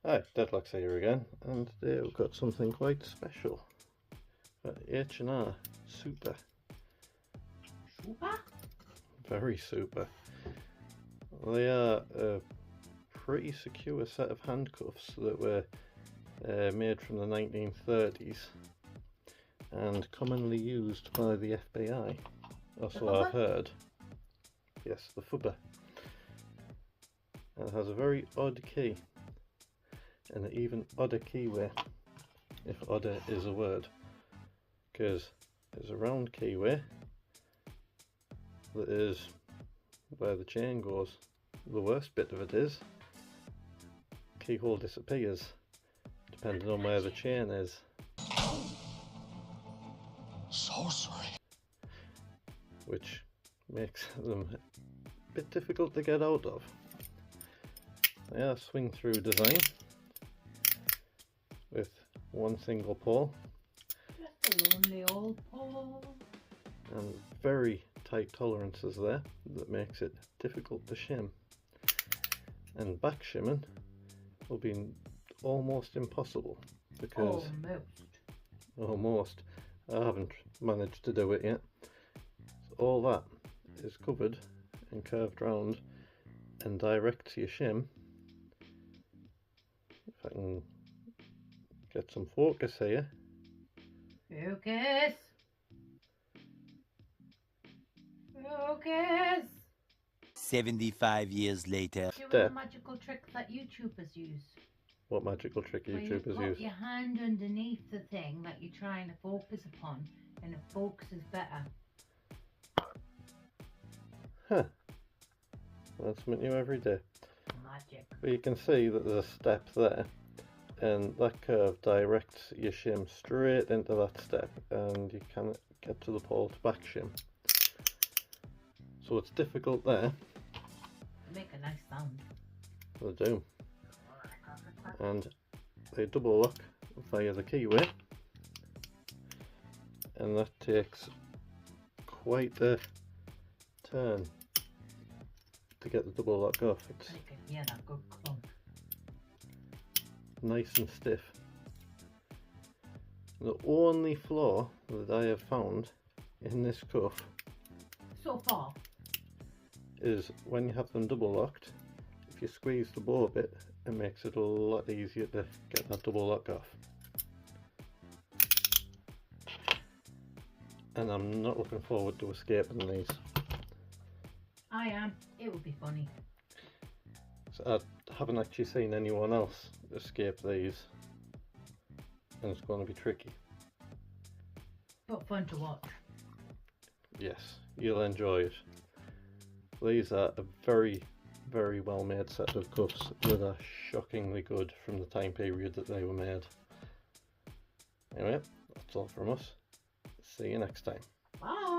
Hi, Deadlock's here again, and today we've got something quite special. H&R Super. Super? Very super. They are a pretty secure set of handcuffs that were made from the 1930s and commonly used by the FBI. Also, I've heard. Yes, the FUBA. It has a very odd key, and an even odder keyway, if odder is a word, because there's a round keyway that is where the chain goes. The worst bit of it is keyhole disappears depending on where the chain is. Sorcery. Which makes them a bit difficult to get out of. They are swing through design with one single pull. Just a lonely old Paul. And very tight tolerances there that makes it difficult to shim. And back shimming will be almost impossible because almost I haven't managed to do it yet. So all that is covered and curved round and direct to your shim. If I can get some focus here. Focus! Focus! 75 years later. Doing the magical trick that YouTubers use. What magical trick YouTubers use? You use? put your hand underneath the thing that you're trying to focus upon, and it focuses better. Huh. That's something new every day. Magic. But you can see that there's a step there, and that curve directs your shim straight into that step, and you can get to the pole to back shim. So it's difficult there. They make a nice sound. They do. And they double lock via the keyway, and that takes quite a turn to get the double lock off. It's yeah, that good clunk. Nice and stiff. The only flaw that I have found in this cuff so far is when you have them double locked, if you squeeze the bow a bit, it makes it a lot easier to get that double lock off. And I'm not looking forward to escaping these. I am. It would be funny. So I haven't actually seen anyone else escape these, and it's going to be tricky. But fun to watch. Yes, you'll enjoy it. These are a very, very well made set of cuffs that are shockingly good from the time period that they were made. Anyway, that's all from us. See you next time. Bye!